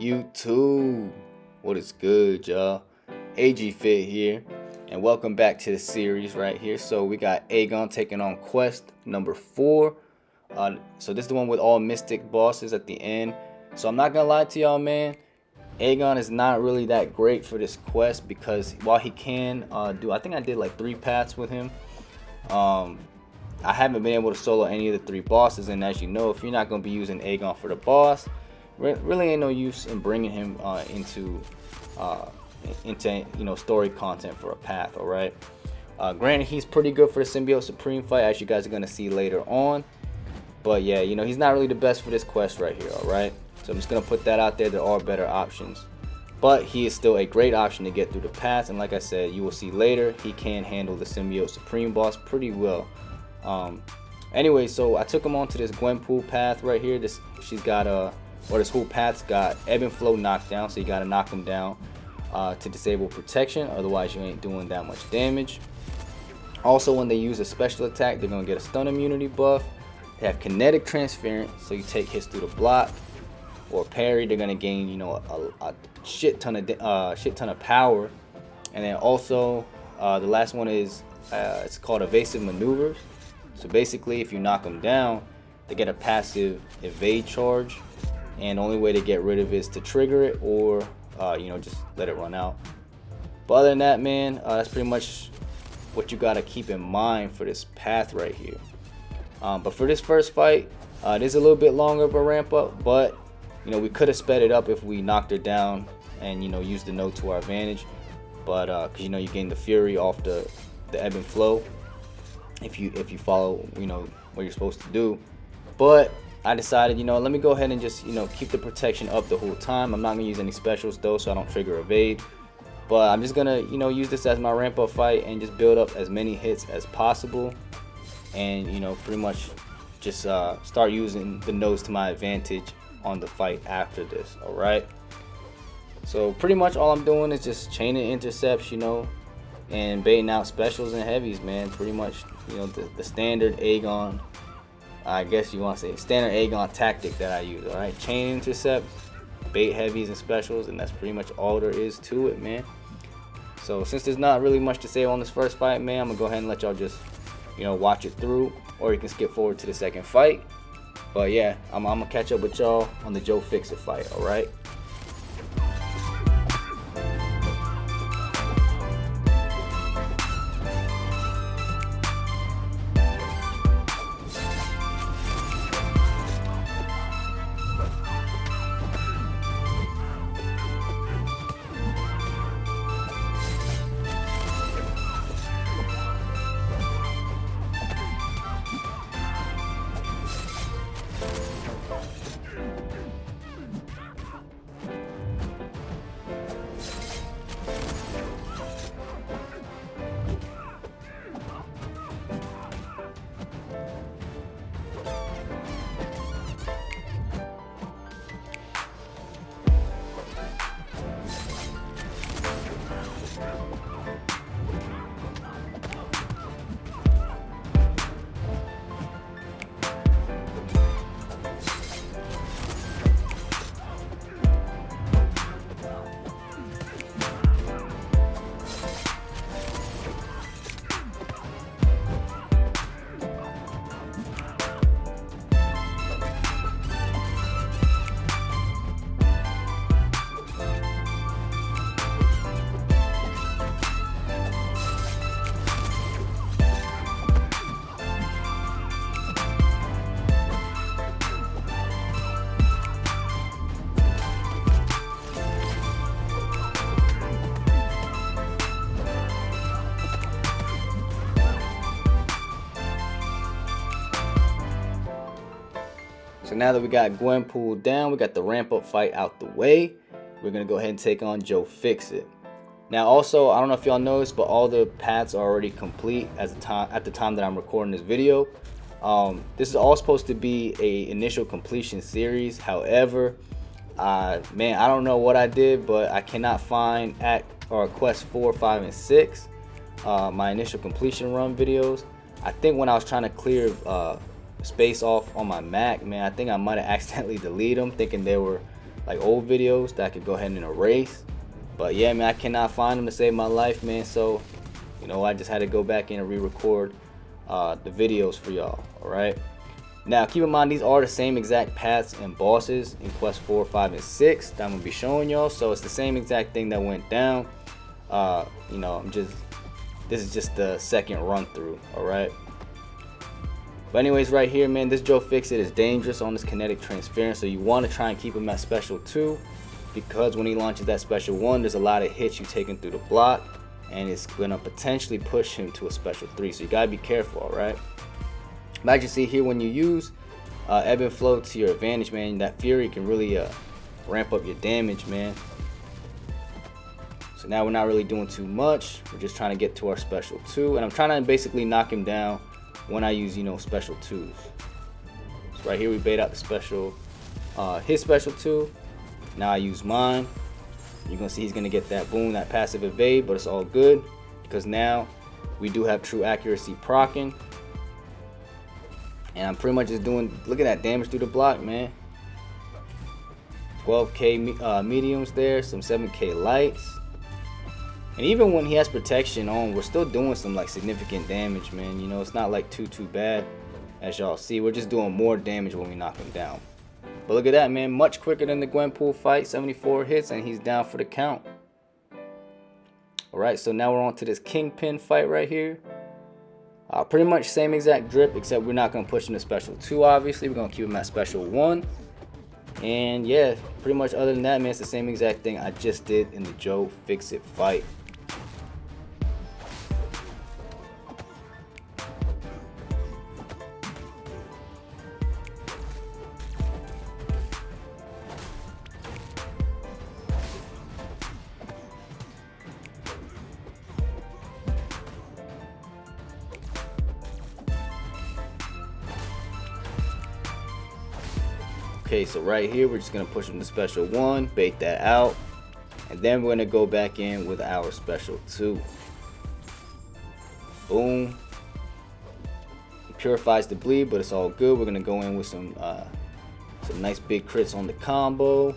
YouTube, what is good, y'all? AGFit here, and welcome back to the series right here. So we got Aegon taking on quest number 4. So this is the one with all mystic bosses at the end. So I'm not gonna lie to y'all, man. Aegon is not really that great for this quest because while he can do, I think I did like 3 paths with him. I haven't been able to solo any of the 3 bosses, and as you know, if you're not gonna be using Aegon for the boss, really ain't no use in bringing him into story content for a path. All right. Granted, he's pretty good for the Symbiote Supreme fight, as you guys are gonna see later on. But yeah, he's not really the best for this quest right here. All right. So I'm just gonna put that out there. There are better options, but he is still a great option to get through the path. And like I said, you will see later, he can handle the Symbiote Supreme boss pretty well. Anyway, so I took him onto this Gwenpool path right here. This whole path's got ebb and flow knockdown, so you gotta knock him down to disable protection, otherwise you ain't doing that much damage. Also, when they use a special attack, they're gonna get a stun immunity buff. They have kinetic transference, so you take hits through the block or parry, they're gonna gain a shit ton of power. And then also the last one is it's called evasive maneuvers. So basically, if you knock them down, they get a passive evade charge, and the only way to get rid of it is to trigger it or just let it run out. But other than that, man, that's pretty much what you gotta keep in mind for this path right here. But for this first fight, it is a little bit longer of a ramp up, but we could have sped it up if we knocked her down and used the node to our advantage. But because you gain the fury off the ebb and flow if you follow what you're supposed to do. But I decided, let me go ahead and just keep the protection up the whole time. I'm not gonna use any specials though, so I don't trigger evade. But I'm just gonna use this as my ramp up fight and just build up as many hits as possible, and pretty much just start using the nodes to my advantage on the fight after this. All right. So pretty much all I'm doing is just chaining intercepts, and baiting out specials and heavies, man. Pretty much, the standard Aegon, I guess you want to say standard Aegon tactic that I use. All right, chain intercept, bait heavies and specials, and that's pretty much all there is to it, man. So since there's not really much to say on this first fight, man, I'm gonna go ahead and let y'all just watch it through, or you can skip forward to the second fight. But yeah, I'm gonna catch up with y'all on the Joe Fix-It fight. All right. So now that we got Gwenpool down, we got the ramp up fight out the way, we're gonna go ahead and take on Joe Fix-It. Now also, I don't know if y'all noticed, but all the paths are already complete at the time that I'm recording this video. This is all supposed to be a initial completion series. However, man, I don't know what I did, but I cannot find quest 4, 5, and 6, my initial completion run videos. I think when I was trying to clear space off on my Mac, man, I think I might have accidentally deleted them, thinking they were like old videos that I could go ahead and erase. But yeah, man, I cannot find them to save my life, man. So, you know, I just had to go back in and re-record the videos for y'all. All right. Now, keep in mind, these are the same exact paths and bosses in Quest 4, 5, and 6 that I'm gonna be showing y'all. So it's the same exact thing that went down. You know, this is just the second run through. All right. But anyways, right here, man, this Joe Fix-It is dangerous on this kinetic transference, so you want to try and keep him at special 2, because when he launches that special 1, there's a lot of hits you taking through the block, and it's gonna potentially push him to a special 3. So you gotta be careful, all right? But as you see here, when you use ebb and flow to your advantage, man, that fury can really ramp up your damage, man. So now we're not really doing too much. We're just trying to get to our special 2, and I'm trying to basically knock him down when I use, you know, special 2s. So right here we bait out the special, his special 2. Now I use mine. You're gonna see he's gonna get that boom, that passive evade, but it's all good because now we do have true accuracy proccing. And I'm pretty much just doing, look at that damage through the block, man. 12k mediums there, some 7k lights. And even when he has protection on, we're still doing some like significant damage, man. You know, it's not like too bad. As y'all see, we're just doing more damage when we knock him down. But look at that, man, much quicker than the Gwenpool fight. 74 hits and he's down for the count. Alright, so now we're on to this Kingpin fight right here. Pretty much same exact drip, except we're not going to push him to special 2, obviously. We're going to keep him at special 1. And yeah, pretty much other than that, man, it's the same exact thing I just did in the Joe Fix-It fight. Okay, so right here we're just gonna push him to special 1, bait that out, and then we're gonna go back in with our special 2. Boom. It purifies the bleed, but it's all good. We're gonna go in with some nice big crits on the combo.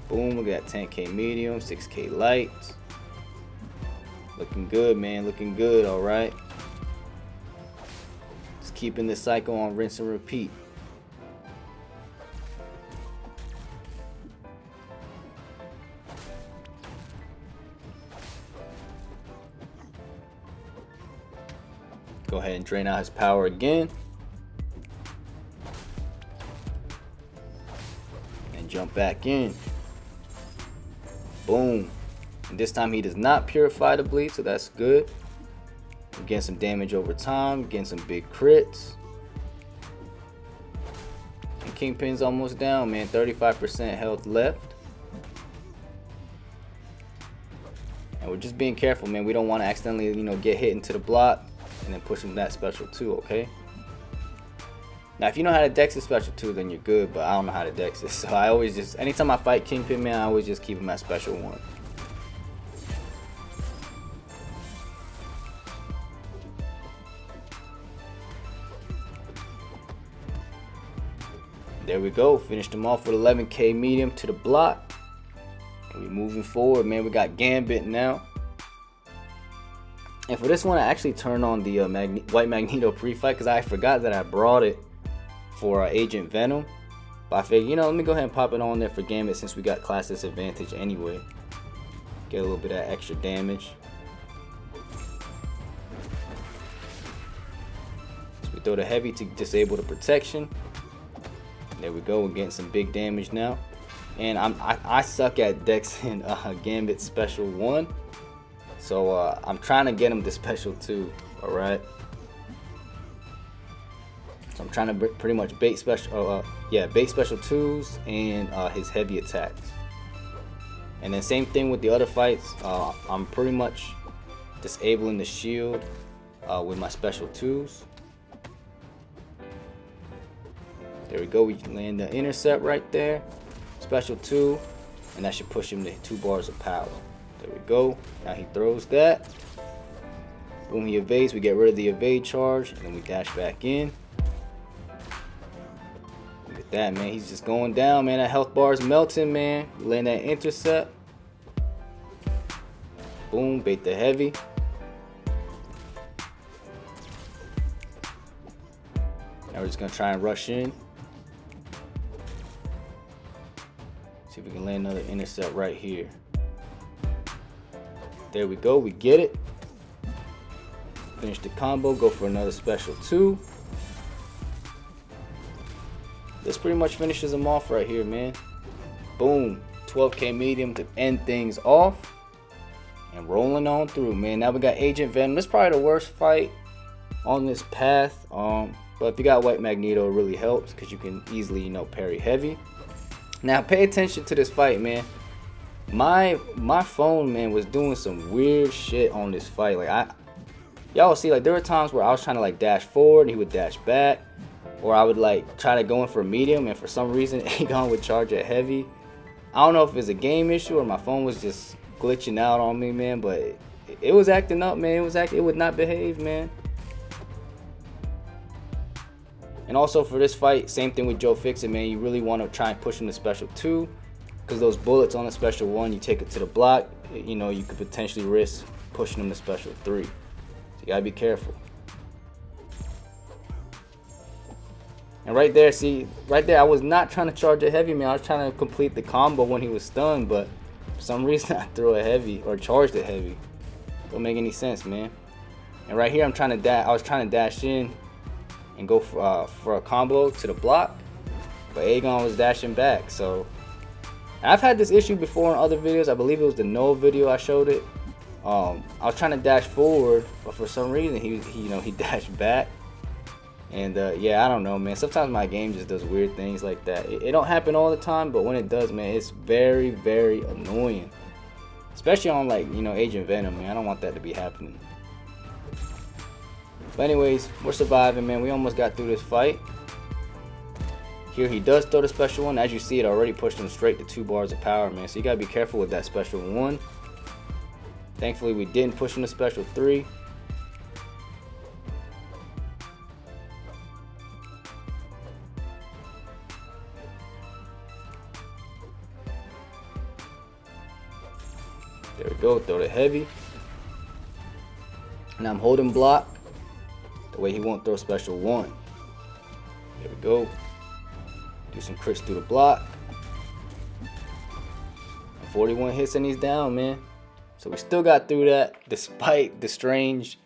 Boom, look at that 10k medium, 6k light. Looking good, man, looking good. All right, just keeping this cycle on rinse and repeat. Go ahead and drain out his power again. And jump back in. Boom. And this time he does not purify the bleed, so that's good. We're getting some damage over time, getting some big crits. And Kingpin's almost down, man. 35% health left. And we're just being careful, man. We don't want to accidentally, you know, get hit into the block and then push him that special 2, okay? Now, if you know how to dex a special 2, then you're good, but I don't know how to dex it. So I always just, anytime I fight Kingpin, man, I always just keep him at special 1. There we go, finished him off with 11k medium to the block. And we're moving forward, man. We got Gambit now. And for this one, I actually turned on the White Magneto pre-fight because I forgot that I brought it for Agent Venom. But I figured, you know, let me go ahead and pop it on there for Gambit since we got class disadvantage anyway. Get a little bit of extra damage. So we throw the heavy to disable the protection. There we go, we're getting some big damage now. And I suck at dexing Gambit special 1. So I'm trying to get him to special 2, alright? So I'm trying to pretty much bait special, bait special 2s and his heavy attacks. And then same thing with the other fights. I'm pretty much disabling the shield with my special 2s. There we go, we land the intercept right there. Special 2, and that should push him to 2 bars of power. There we go. Now he throws that. Boom, he evades. We get rid of the evade charge, and then we dash back in. Get that, man. He's just going down, man. That health bar is melting, man. Laying that intercept. Boom, bait the heavy. Now we're just gonna try and rush in. See if we can land another intercept right here. There we go, we get it. Finish the combo, go for another special 2. This pretty much finishes him off right here, man. Boom, 12k medium to end things off. And rolling on through, man. Now we got Agent Venom. This is probably the worst fight on this path. But if you got White Magneto, it really helps because you can easily, you know, parry heavy. Now pay attention to this fight, man. My phone, man, was doing some weird shit on this fight. Like y'all see, like there were times where I was trying to like dash forward and he would dash back, or I would like try to go in for medium, and for some reason Aegon would charge at heavy. I don't know if it's a game issue or my phone was just glitching out on me, man, but it was acting up, man. It would not behave, man. And also for this fight, same thing with Joe Fixit, man. You really want to try and push him to special 2, because those bullets on the special 1, you take it to the block, you know, you could potentially risk pushing him to special 3. So you gotta be careful. And right there, see, right there, I was not trying to charge a heavy, man. I was trying to complete the combo when he was stunned, but for some reason I threw a heavy or charged a heavy. Don't make any sense, man. And right here, I was trying to dash in and go for a combo to the block, but Aegon was dashing back. So I've had this issue before in other videos. I believe it was the Noah video I showed it. I was trying to dash forward, but for some reason he dashed back. And yeah, I don't know, man. Sometimes my game just does weird things like that. It don't happen all the time, but when it does, man, it's very, very annoying. Especially on, like, you know, Agent Venom, man. I don't want that to be happening. But anyways, we're surviving, man. We almost got through this fight. Here he does throw the special 1. As you see, it already pushed him straight to 2 bars of power, man. So you gotta be careful with that special 1. Thankfully, we didn't push him to special 3. There we go, throw the heavy. Now I'm holding block. The way he won't throw special 1. There we go. Do some crits through the block. 41 hits and he's down, man. So we still got through that despite the strange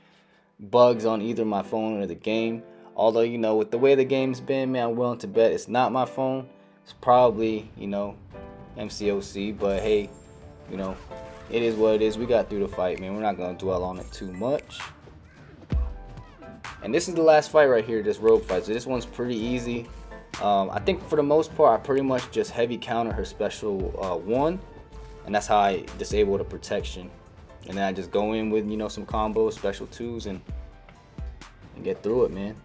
bugs on either my phone or the game. Although, you know, with the way the game's been, man, I'm willing to bet it's not my phone. It's probably, you know, MCOC. But hey, you know, it is what it is. We got through the fight, man. We're not going to dwell on it too much. And this is the last fight right here, this rogue fight. So this one's pretty easy. I think for the most part, I pretty much just heavy counter her special 1. And that's how I disable the protection. And then I just go in with, you know, some combos, special 2s, and get through it, man.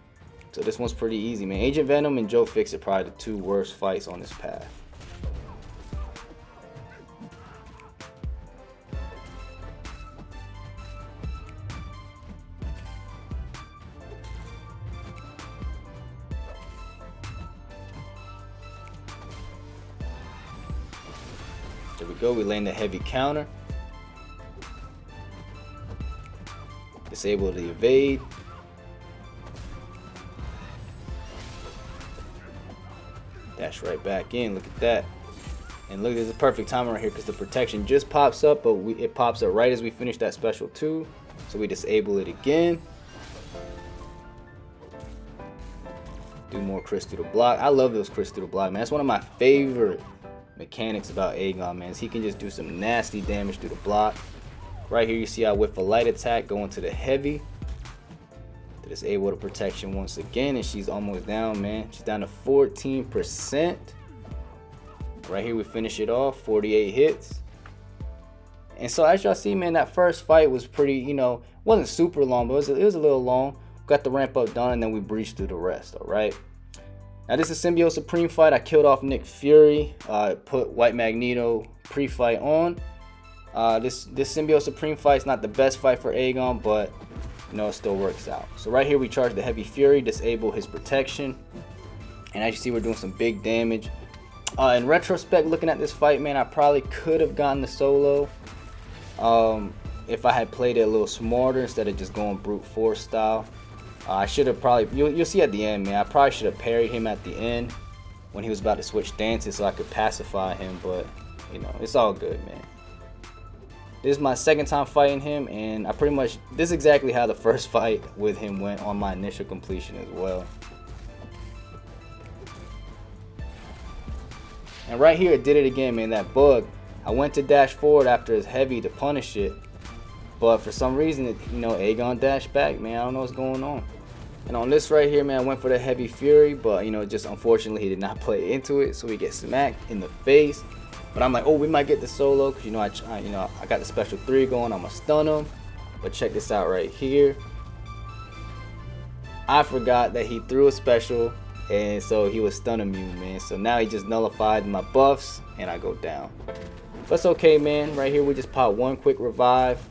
So this one's pretty easy, man. Agent Venom and Joe Fixit are probably the 2 worst fights on this path. There we go, we land the heavy counter. Disable the evade. Dash right back in, look at that. And look, this is a perfect timing right here because the protection just pops up, but it pops up right as we finish that special 2. So we disable it again. Do more crits through the block. I love those crits through the block, man. That's one of my favorite mechanics about Aegon, man, is he can just do some nasty damage through the block. Right here you see I whiff a light attack going to the heavy to disable the protection once again, and she's almost down, man. She's down to 14%. Right here we finish it off, 48 hits. And so as y'all see, man, that first fight was pretty, you know, wasn't super long, but it was a little long. Got the ramp up done, and then we breached through the rest. All right. Now this is Symbiote Supreme fight. I killed off Nick Fury. Put White Magneto pre-fight on. This Symbiote Supreme fight is not the best fight for Aegon, but you know, it still works out. So right here we charge the Heavy Fury, disable his protection. And as you see, we're doing some big damage. In retrospect, looking at this fight, man, I probably could have gotten the solo if I had played it a little smarter instead of just going brute force style. I should have probably, you'll see at the end, man, I probably should have parried him at the end when he was about to switch stances so I could pacify him, but, you know, it's all good, man. This is my second time fighting him, and I pretty much, this is exactly how the first fight with him went on my initial completion as well. And right here, it did it again, man, that bug. I went to dash forward after his heavy to punish it, but for some reason, you know, Aegon dashed back, man. I don't know what's going on. And on this right here, man, I went for the heavy fury, but, you know, just unfortunately, he did not play into it, so we get smacked in the face. But I'm like, oh, we might get the solo, because, you know, I got the special 3 going. I'm going to stun him. But check this out right here. I forgot that he threw a special, and so he was stun immune, man. So now he just nullified my buffs, and I go down. But it's okay, man. Right here, we just pop one quick revive.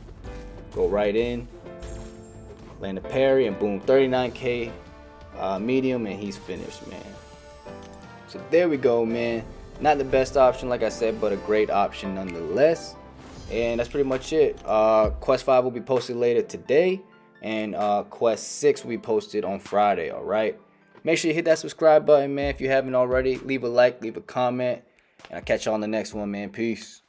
Go right in. Land a parry, and boom, 39k medium, and he's finished, man. So there we go, man. Not the best option, like I said, but a great option nonetheless. And that's pretty much it. Quest 5 will be posted later today, and Quest 6 will be posted on Friday, alright? Make sure you hit that subscribe button, man, if you haven't already. Leave a like, leave a comment, and I'll catch you on the next one, man. Peace.